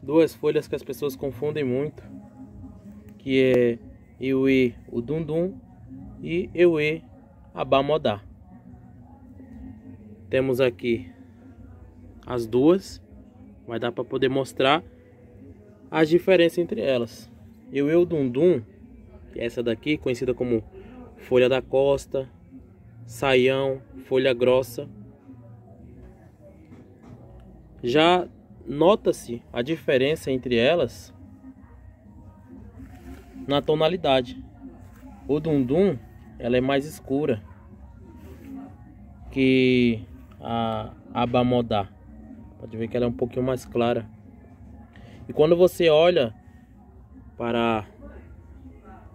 duas folhas que as pessoas confundem muito, que é Euê Udundum e Euê Abamodá. Temos aqui as duas, vai dar para poder mostrar as diferenças entre elas. Euê Udundum, que é essa daqui, conhecida como folha da costa, saião, folha grossa. Já nota-se a diferença entre elas na tonalidade. O Udundum, ela é mais escura que a Abamodá. Pode ver que ela é um pouquinho mais clara. E quando você olha para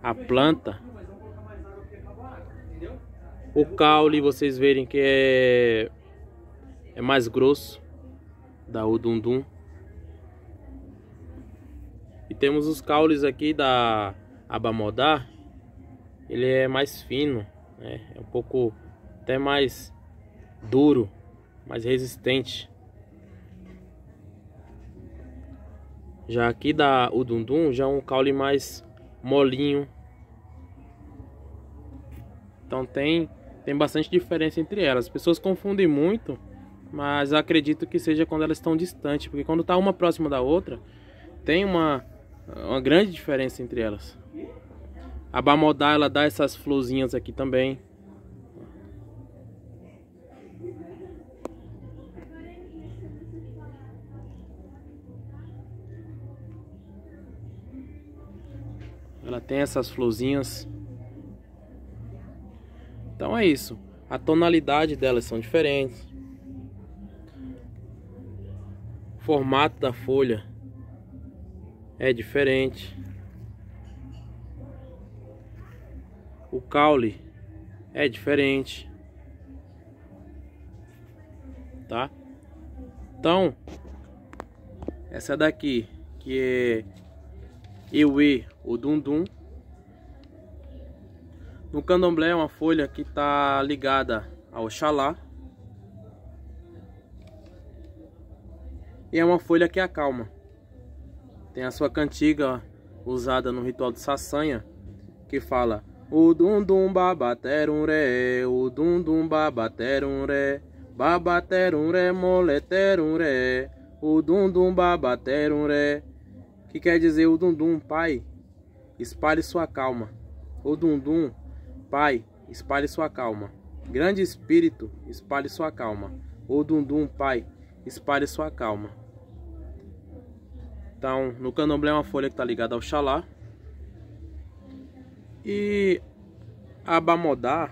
a planta, o caule, vocês verem que é mais grosso da Udundum. E temos os caules aqui da Abamodá, ele é mais fino, né? É um pouco até mais duro, mais resistente. Já aqui da Udundum já é um caule mais molinho. Então tem bastante diferença entre elas. As pessoas confundem muito, mas eu acredito que seja quando elas estão distantes, porque quando está uma próxima da outra, tem uma grande diferença entre elas. A Abamodá, ela dá essas florzinhas aqui também. Ela tem essas florzinhas. Então é isso. A tonalidade delas são diferentes. O formato da folha é diferente. O caule é diferente. Tá? Então, essa daqui, que é Euê Udundum. No candomblé é uma folha que está ligada ao Oxalá. E é uma folha que acalma. Tem a sua cantiga usada no ritual de sasanha, que fala: Udundum babaterum ré, Udundum babaterum ré, babaterum ré, moleterum ré, Udundum babaterum ré. Que quer dizer: Udundum, pai, espalhe sua calma. Udundum, pai, espalhe sua calma. Grande espírito, espalhe sua calma. Udundum, pai, espalhe sua calma. Então, no candomblé é uma folha que está ligada ao Oxalá. E a Abamodá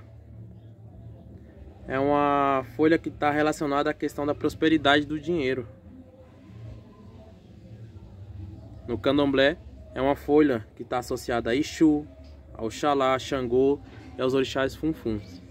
é uma folha que está relacionada à questão da prosperidade do dinheiro. No candomblé é uma folha que está associada a Exu, ao Oxalá, a Xangô e aos orixás funfuns.